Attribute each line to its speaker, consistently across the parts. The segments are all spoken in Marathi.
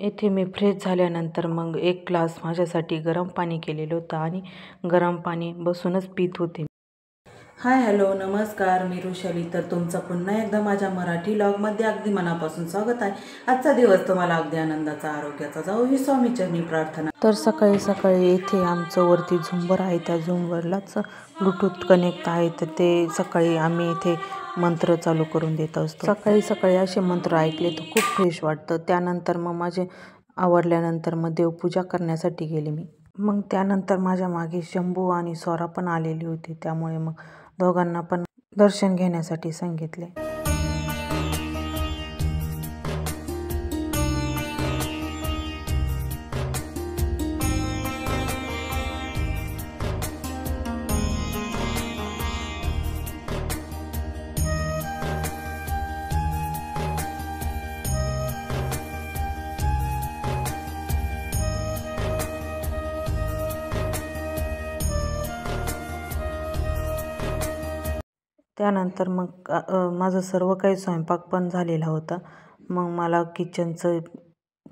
Speaker 1: येथे मी फ्रेश झाल्यानंतर मग एक ग्लास माझ्यासाठी गरम पाणी केलेलं होतं आणि गरम पाणी बसूनच पित होते. हाय हॅलो नमस्कार, मी ऋषाली. तर तुमचं पुन्हा एकदा माझ्या मराठी व्लॉगमध्ये अगदी मनापासून स्वागत आहे. आजचा दिवस तुम्हाला अगदी आनंदाचा, आरोग्याचा जाऊ ही स्वामीचरणी प्रार्थना. तर सकाळी सकाळी येथे आमचं वरती झुंबर आहे, त्या झुंबरलाच ब्लूटूथ कनेक्ट आहे. तर ते सकाळी आम्ही इथे मंत्र चालू करून देत असतो. सकाळी सकाळी असे मंत्र ऐकले तर खूप फ्रेश वाटतं. त्यानंतर मग माझे आवरल्यानंतर मग देवपूजा करण्यासाठी गेले मी. मग त्यानंतर माझ्या मागे शंभू आणि स्वरा पण आलेली होती, त्यामुळे मग दोघांना पण दर्शन घेण्यासाठी सांगितले. त्यानंतर मग माझं सर्व काही स्वयंपाक पण झालेला होता. मग मला किचनचं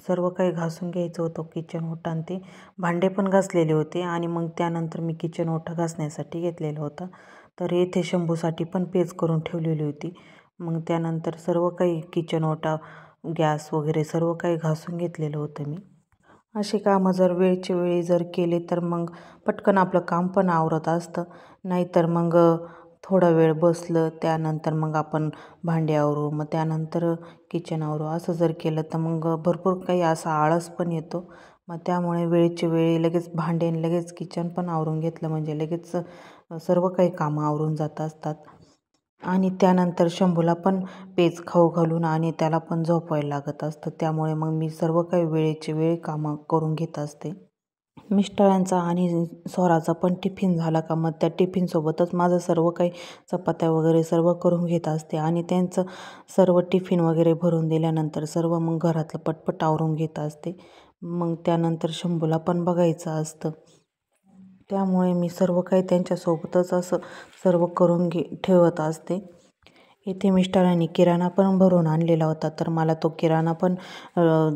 Speaker 1: सर्व काही घासून घ्यायचं होतं. किचन ओटा आणि ते भांडे पण घासलेले होते आणि मग त्यानंतर मी किचन ओटा घासण्यासाठी घेतलेला होता. तर येथे शंभूसाठी पण पेज करून ठेवलेली होती. मग त्यानंतर सर्व काही किचन ओटा, गॅस वगैरे सर्व काही घासून घेतलेलं होतं मी. अशी कामं जर वेळच्या वेळी जर केले तर मग पटकन आपलं काम पण आवरत असतं. नाहीतर मग थोडा वेळ बसलं, त्यानंतर मग आपण भांडे आवरू, मग त्यानंतर किचन आवरू, असं जर केलं तर मग भरपूर काही असा आळस पण येतो. मग त्यामुळे वेळच्या वेळी लगेच भांडे आणि लगेच किचन पण आवरून घेतलं म्हणजे लगेच सर्व काही कामं आवरून जात असतात. आणि त्यानंतर शंभूला पण पेज खाऊ घालून आणि त्याला पण झोपवायला लागत असतं. त्यामुळे मग मी सर्व काही वेळेची वेळ कामं करून घेत असते. मिस्टरांचा आणि स्वराचा पण टिफिन झाला का मग त्या टिफिनसोबतच माझं सर्व काही चपात्या वगैरे सर्व करून घेत असते. आणि त्यांचं सर्व टिफिन वगैरे भरून दिल्यानंतर सर्व मग घरातलं पटपट आवरून घेत असते. मग त्यानंतर शंभूला पण बघायचं असतं, त्यामुळे मी सर्व काही त्यांच्यासोबतच असं सर्व करून ठेवत असते. इथे मिस्टरांनी किराणा पण भरून आणलेला होता, तर मला तो किराणा पण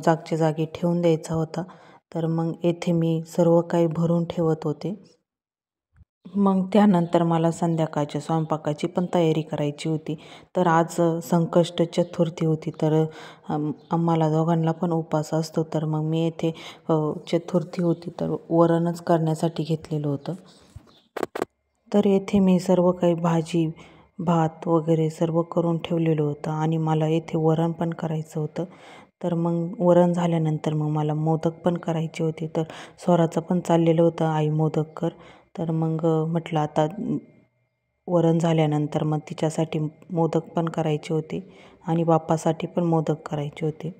Speaker 1: जागच्या जागी ठेवून द्यायचा होता. तर मग येथे मी सर्व काही भरून ठेवत होते. मग त्यानंतर मला संध्याकाळच्या स्वयंपाकाची पण तयारी करायची होती. तर आज संकष्ट चतुर्थी होती, तर आम्हाला दोघांना पण उपवास असतो. तर मग मी येथे चतुर्थी होती तर वरणच करण्यासाठी घेतलेलं होतं. तर येथे मी सर्व काही भाजी, भात वगैरे सर्व करून ठेवलेलं होतं आणि मला येथे वरण पण करायचं होतं. तर मग वरण झाल्यानंतर मग मला मोदक पण करायचे होते. तर स्वराचं पण चाललेलं होतं, आई मोदक कर. तर मग म्हटलं आता वरण झाल्यानंतर मग तिच्यासाठी मोदक पण करायचे होते आणि बाप्पासाठी पण मोदक करायचे होते.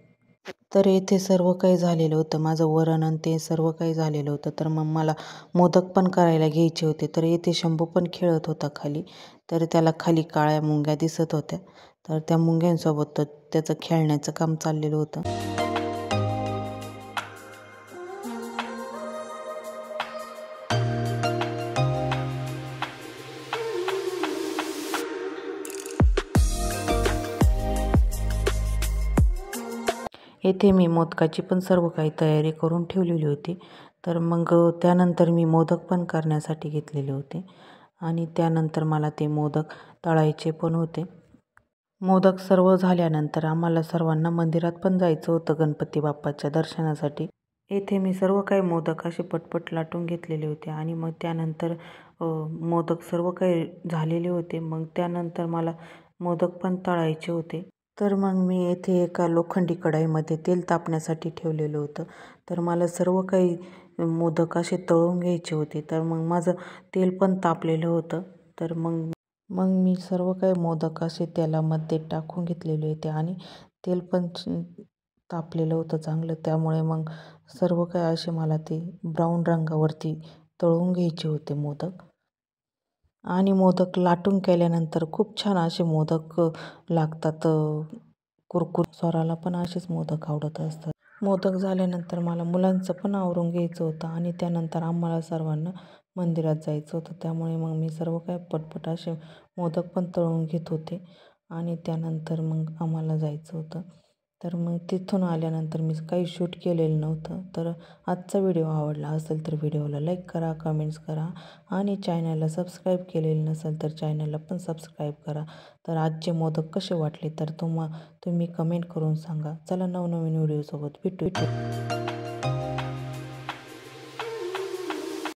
Speaker 1: तर येथे सर्व काही झालेलं होतं, माझं वरण आणि ते सर्व काही झालेलं होतं. तर मग मला मोदक पण करायला घ्यायचे होते. तर येथे शंभू पण खेळत होता खाली. तर त्याला खाली काळ्या मुंग्या दिसत होत्या, तर त्या मुंग्यांसोबत त्याचं खेळण्याचं काम चाललेलं होतं. येथे मी मोदकाची पण सर्व काही तयारी करून ठेवलेली होती. तर मग त्यानंतर मी मोदक पण करण्यासाठी घेतलेले होते आणि त्यानंतर मला ते मोदक तळायचे पण होते. मोदक सर्व झाल्यानंतर आम्हाला सर्वांना मंदिरात पण जायचं होतं गणपती बाप्पाच्या दर्शनासाठी. येथे मी सर्व काही मोदक असे पटपट लाटून घेतलेले होते आणि मग त्यानंतर मोदक सर्व काही झालेले होते. मग त्यानंतर मला मोदक पण तळायचे होते. तर मग मी येथे एका लोखंडी कढईमध्ये तेल तापण्यासाठी ठेवलेलं होतं. तर मला सर्व काही मोदक असे तळून घ्यायचे होते. तर मग माझं तेल पण तापलेलं होतं. तर मग मग मी सर्व काही मोदक असे तेलामध्ये टाकून घेतलेले होते आणि तेल पण तापलेलं होतं चांगलं. त्यामुळे मग सर्व काही असे मला ते ब्राऊन रंगावरती तळून घ्यायचे होते मोदक. आणि मोदक लाटून केल्यानंतर खूप छान असे मोदक लागतात, कुरकुर. स्वराला पण असेच मोदक आवडत असतात. मोदक झाल्यानंतर मला मुलांचं पण आवरून घ्यायचं होतं आणि त्यानंतर आम्हाला सर्वांना मंदिरात जायचं होतं. त्यामुळे मग मी सर्व काही पटपट असे मोदक पण तळून घेत होते आणि त्यानंतर मग आम्हाला जायचं होतं. तर मग तिथून आल्यानंतर मी काही शूट केलेलं नव्हतं. तर आजचा व्हिडिओ आवडला असेल तर व्हिडिओला लाईक करा, कमेंट्स करा आणि चॅनलला सबस्क्राईब केलेलं नसेल तर चॅनलला पण सबस्क्राईब करा. तर आजचे मोदक कसे वाटले तर तुम्ही कमेंट करून सांगा. चला नवनवीन व्हिडिओसोबत भेटू.